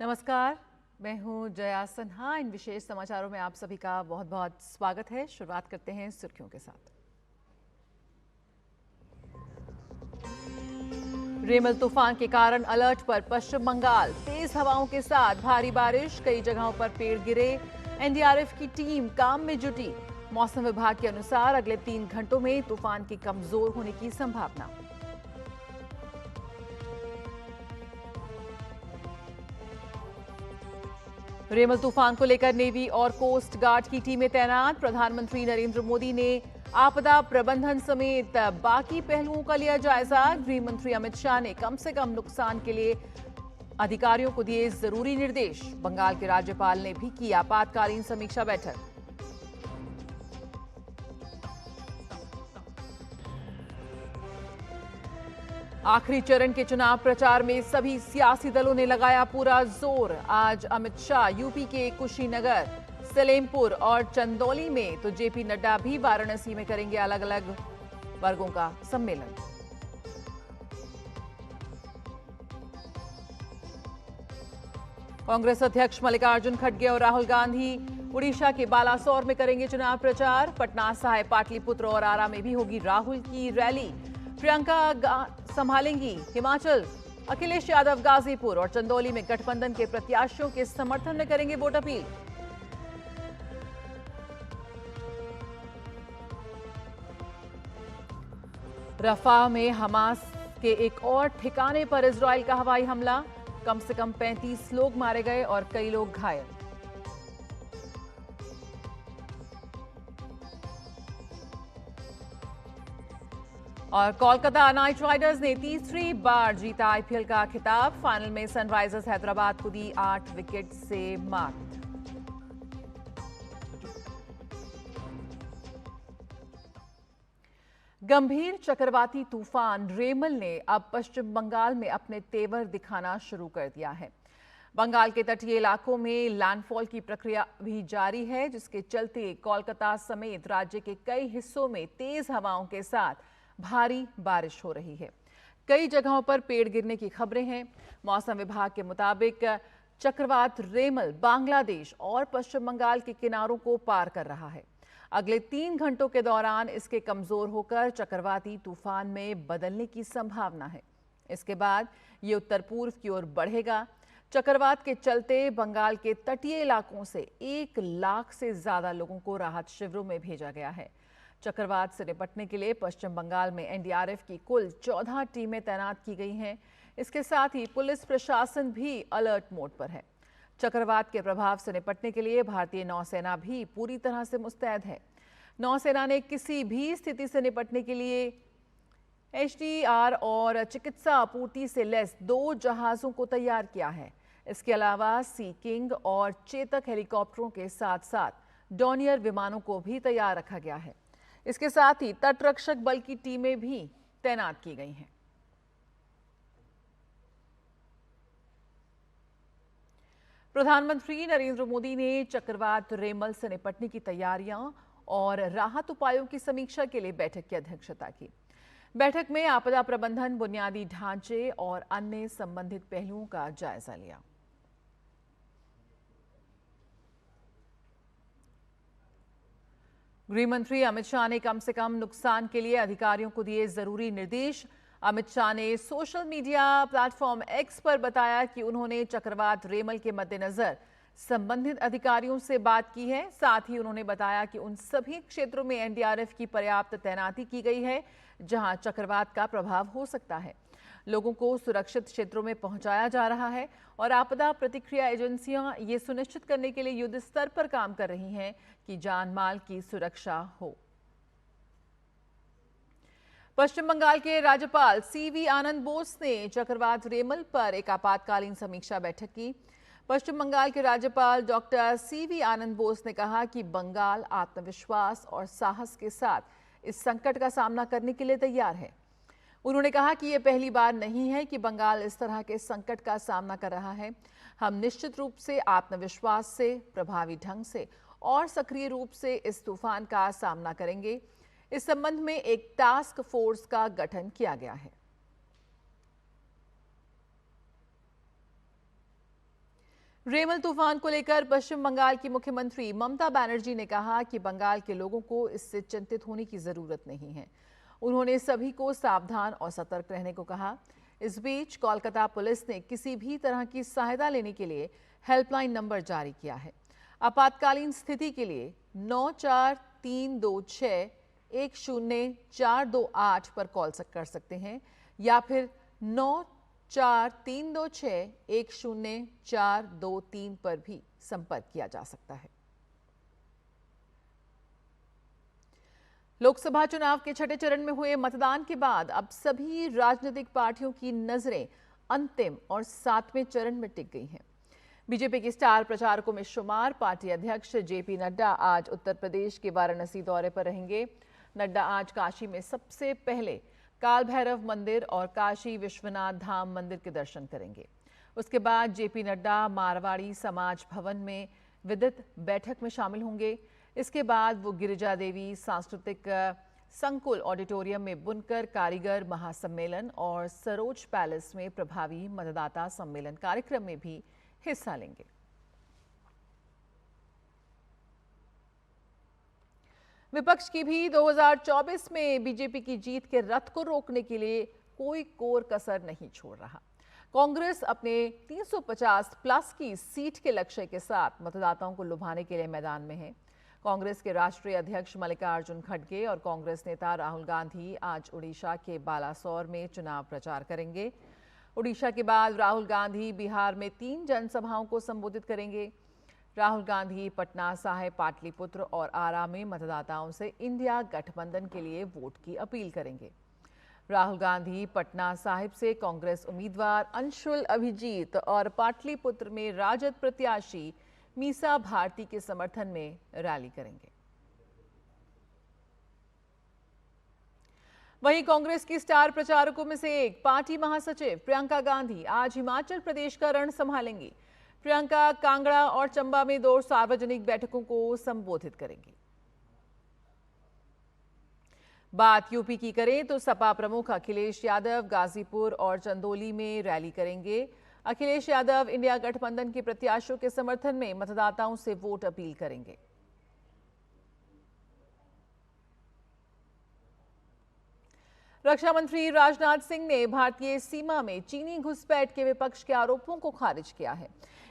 नमस्कार, मैं हूं जया सिन्हा। इन विशेष समाचारों में आप सभी का बहुत बहुत स्वागत है। शुरुआत करते हैं सुर्खियों के साथ। रेमल तूफान के कारण अलर्ट पर पश्चिम बंगाल। तेज हवाओं के साथ भारी बारिश, कई जगहों पर पेड़ गिरे। एनडीआरएफ की टीम काम में जुटी। मौसम विभाग के अनुसार अगले 3 घंटों में तूफान के कमजोर होने की संभावना। रेमल तूफान को लेकर नेवी और कोस्ट गार्ड की टीमें तैनात। प्रधानमंत्री नरेंद्र मोदी ने आपदा प्रबंधन समेत बाकी पहलुओं का लिया जायजा। गृह मंत्री अमित शाह ने कम से कम नुकसान के लिए अधिकारियों को दिए जरूरी निर्देश। बंगाल के राज्यपाल ने भी की आपातकालीन समीक्षा बैठक। आखिरी चरण के चुनाव प्रचार में सभी सियासी दलों ने लगाया पूरा जोर। आज अमित शाह यूपी के कुशीनगर, सलेमपुर और चंदौली में, तो जेपी नड्डा भी वाराणसी में करेंगे अलग अलग वर्गों का सम्मेलन। कांग्रेस अध्यक्ष मल्लिकार्जुन खड़गे और राहुल गांधी उड़ीसा के बालासोर में करेंगे चुनाव प्रचार। पटना, साहेब, पाटलिपुत्र और आरा में भी होगी राहुल की रैली। प्रियंका संभालेंगी हिमाचल। अखिलेश यादव गाजीपुर और चंदौली में गठबंधन के प्रत्याशियों के समर्थन में करेंगे वोट अपील। रफा में हमास के एक और ठिकाने पर इजराइल का हवाई हमला। कम से कम 35 लोग मारे गए और कई लोग घायल। और कोलकाता नाइट राइडर्स ने तीसरी बार जीता आईपीएल का खिताब। फाइनल में सनराइजर्स हैदराबाद को दी 8 विकेट से मात। गंभीर चक्रवाती तूफान रेमल ने अब पश्चिम बंगाल में अपने तेवर दिखाना शुरू कर दिया है। बंगाल के तटीय इलाकों में लैंडफॉल की प्रक्रिया भी जारी है, जिसके चलते कोलकाता समेत राज्य के कई हिस्सों में तेज हवाओं के साथ भारी बारिश हो रही है। कई जगहों पर पेड़ गिरने की खबरें हैं। मौसम विभाग के मुताबिक चक्रवात रेमल बांग्लादेश और पश्चिम बंगाल के किनारों को पार कर रहा है। अगले 3 घंटों के दौरान इसके कमजोर होकर चक्रवाती तूफान में बदलने की संभावना है। इसके बाद ये उत्तर पूर्व की ओर बढ़ेगा। चक्रवात के चलते बंगाल के तटीय इलाकों से 1 लाख से ज्यादा लोगों को राहत शिविरों में भेजा गया है। चक्रवात से निपटने के लिए पश्चिम बंगाल में एनडीआरएफ की कुल 14 टीमें तैनात की गई हैं। इसके साथ ही पुलिस प्रशासन भी अलर्ट मोड पर है। चक्रवात के प्रभाव से निपटने के लिए भारतीय नौसेना भी पूरी तरह से मुस्तैद है। नौसेना ने किसी भी स्थिति से निपटने के लिए एचडीआर और चिकित्सा आपूर्ति से लैस 2 जहाजों को तैयार किया है। इसके अलावा सी किंग और चेतक हेलीकॉप्टरों के साथ साथ डॉनियर विमानों को भी तैयार रखा गया है। इसके साथ ही तटरक्षक बल की टीमें भी तैनात की गई हैं। प्रधानमंत्री नरेंद्र मोदी ने चक्रवात रेमल से निपटने की तैयारियां और राहत उपायों की समीक्षा के लिए बैठक की अध्यक्षता की। बैठक में आपदा प्रबंधन, बुनियादी ढांचे और अन्य संबंधित पहलुओं का जायजा लिया। गृह मंत्री अमित शाह ने कम से कम नुकसान के लिए अधिकारियों को दिए जरूरी निर्देश। अमित शाह ने सोशल मीडिया प्लेटफॉर्म एक्स पर बताया कि उन्होंने चक्रवात रेमल के मद्देनजर संबंधित अधिकारियों से बात की है। साथ ही उन्होंने बताया कि उन सभी क्षेत्रों में एनडीआरएफ की पर्याप्त तैनाती की गई है जहां चक्रवात का प्रभाव हो सकता है। लोगों को सुरक्षित क्षेत्रों में पहुंचाया जा रहा है और आपदा प्रतिक्रिया एजेंसियां ये सुनिश्चित करने के लिए युद्ध स्तर पर काम कर रही हैं कि जान माल की सुरक्षा हो। पश्चिम बंगाल के राज्यपाल सीवी आनंद बोस ने चक्रवात रेमल पर एक आपातकालीन समीक्षा बैठक की। पश्चिम बंगाल के राज्यपाल डॉक्टर सीवी आनंद बोस ने कहा कि बंगाल आत्मविश्वास और साहस के साथ इस संकट का सामना करने के लिए तैयार है। उन्होंने कहा कि यह पहली बार नहीं है कि बंगाल इस तरह के संकट का सामना कर रहा है। हम निश्चित रूप से आत्मविश्वास से, प्रभावी ढंग से और सक्रिय रूप से इस तूफान का सामना करेंगे। इस संबंध में एक टास्क फोर्स का गठन किया गया है। रेमल तूफान को लेकर पश्चिम बंगाल की मुख्यमंत्री ममता बनर्जी ने कहा कि बंगाल के लोगों को इससे चिंतित होने की जरूरत नहीं है। उन्होंने सभी को सावधान और सतर्क रहने को कहा। इस बीच कोलकाता पुलिस ने किसी भी तरह की सहायता लेने के लिए हेल्पलाइन नंबर जारी किया है। आपातकालीन स्थिति के लिए 9432610428 पर कॉल कर सकते हैं या फिर 9432610423 पर भी संपर्क किया जा सकता है। लोकसभा चुनाव के छठे चरण में हुए मतदान के बाद अब सभी राजनीतिक पार्टियों की नजरें अंतिम और सातवें चरण में टिक गई हैं। बीजेपी के स्टार प्रचारकों में शुमार पार्टी अध्यक्ष जेपी नड्डा आज उत्तर प्रदेश के वाराणसी दौरे पर रहेंगे। नड्डा आज काशी में सबसे पहले काल भैरव मंदिर और काशी विश्वनाथ धाम मंदिर के दर्शन करेंगे। उसके बाद जेपी नड्डा मारवाड़ी समाज भवन में विधित बैठक में शामिल होंगे। इसके बाद वो गिरिजा देवी सांस्कृतिक संकुल ऑडिटोरियम में बुनकर कारीगर महासम्मेलन और सरोज पैलेस में प्रभावी मतदाता सम्मेलन कार्यक्रम में भी हिस्सा लेंगे। विपक्ष की भी 2024 में बीजेपी की जीत के रथ को रोकने के लिए कोई कोर कसर नहीं छोड़ रहा। कांग्रेस अपने 350 प्लस की सीट के लक्ष्य के साथ मतदाताओं को लुभाने के लिए मैदान में है। कांग्रेस के राष्ट्रीय अध्यक्ष मल्लिकार्जुन खड़गे और कांग्रेस नेता राहुल गांधी आज उड़ीसा के बालासोर में चुनाव प्रचार करेंगे। उड़ीसा के बाद राहुल गांधी बिहार में 3 जनसभाओं को संबोधित करेंगे। राहुल गांधी पटना साहिब, पाटलिपुत्र और आरा में मतदाताओं से इंडिया गठबंधन के लिए वोट की अपील करेंगे। राहुल गांधी पटना साहिब से कांग्रेस उम्मीदवार अंशुल अभिजीत और पाटलिपुत्र में राजद प्रत्याशी मीसा भारती के समर्थन में रैली करेंगे। वहीं कांग्रेस की स्टार प्रचारकों में से एक पार्टी महासचिव प्रियंका गांधी आज हिमाचल प्रदेश का रण संभालेंगी। प्रियंका कांगड़ा और चंबा में 2 सार्वजनिक बैठकों को संबोधित करेंगी। बात यूपी की करें तो सपा प्रमुख अखिलेश यादव गाजीपुर और चंदौली में रैली करेंगे। अखिलेश यादव इंडिया गठबंधन के प्रत्याशियों के समर्थन में मतदाताओं से वोट अपील करेंगे। रक्षा मंत्री राजनाथ सिंह ने भारतीय सीमा में चीनी घुसपैठ के विपक्ष के आरोपों को खारिज किया है।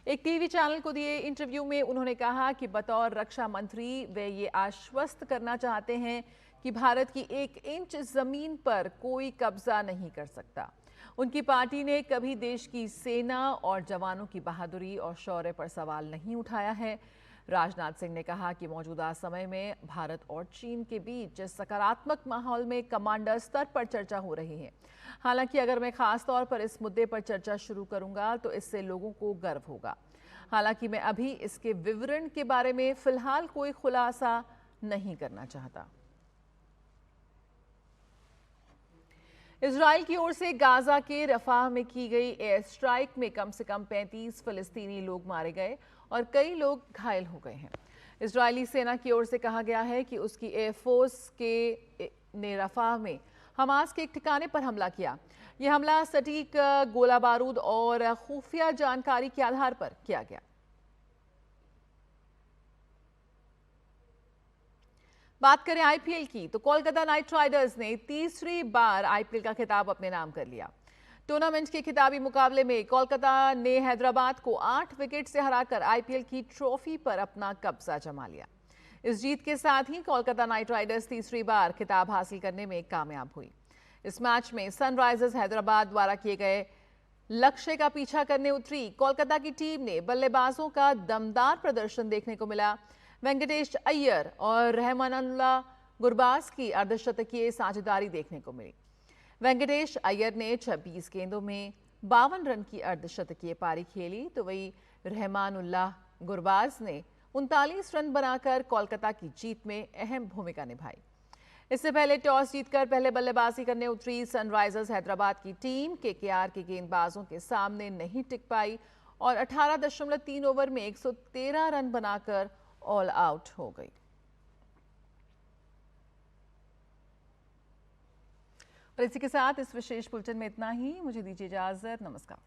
एक टीवी चैनल को दिए इंटरव्यू में उन्होंने कहा कि बतौर रक्षा मंत्री वे ये आश्वस्त करना चाहते हैं कि भारत की 1 इंच जमीन पर कोई कब्जा नहीं कर सकता। उनकी पार्टी ने कभी देश की सेना और जवानों की बहादुरी और शौर्य पर सवाल नहीं उठाया है। राजनाथ सिंह ने कहा कि मौजूदा समय में भारत और चीन के बीच सकारात्मक माहौल में कमांडर स्तर पर चर्चा हो रही है। हालांकि अगर मैं खास तौर पर इस मुद्दे पर चर्चा शुरू करूंगा तो इससे लोगों को गर्व होगा। हालांकि मैं अभी इसके विवरण के बारे में फिलहाल कोई खुलासा नहीं करना चाहता। इजराइल की ओर से गाजा के रफाह में की गई एयर स्ट्राइक में कम से कम 35 फिलिस्तीनी लोग मारे गए और कई लोग घायल हो गए हैं। इजरायली सेना की ओर से कहा गया है कि उसकी एयरफोर्स ने रफाह में हमास के एक ठिकाने पर हमला किया। यह हमला सटीक गोला बारूद और खुफिया जानकारी के आधार पर किया गया। बात करें आईपीएल की तो कोलकाता नाइट राइडर्स ने तीसरी बार आईपीएल का खिताब अपने नाम कर लिया। टूर्नामेंट के खिताबी मुकाबले में कोलकाता ने हैदराबाद को 8 विकेट से हराकर आईपीएल की ट्रॉफी पर अपना कब्जा जमा लिया। इस जीत के साथ ही कोलकाता नाइट राइडर्स तीसरी बार खिताब हासिल करने में कामयाब हुई। इस मैच में सनराइजर्स हैदराबाद द्वारा किए गए लक्ष्य का पीछा करने उतरी कोलकाता की टीम ने बल्लेबाजों का दमदार प्रदर्शन देखने को मिला। वेंकटेश अय्यर और रहमानुल्लाह गुरबाज की अर्धशतकीय साझेदारी देखने को मिली। वेंकटेश अय्यर ने 26 गेंदों में 52 रन की अर्धशतकीय पारी खेली तो वही रहमानुल्लाह गुरबाज ने 39 रन बनाकर कोलकाता की जीत में अहम भूमिका निभाई। इससे पहले टॉस जीतकर पहले बल्लेबाजी करने उतरी सनराइजर्स हैदराबाद की टीम केकेआर के गेंदबाजों के सामने नहीं टिक पाई और 18.3 ओवर में 113 रन बनाकर ऑल आउट हो गई। और इसी के साथ इस विशेष बुलेटिन में इतना ही। मुझे दीजिए इजाजत। नमस्कार।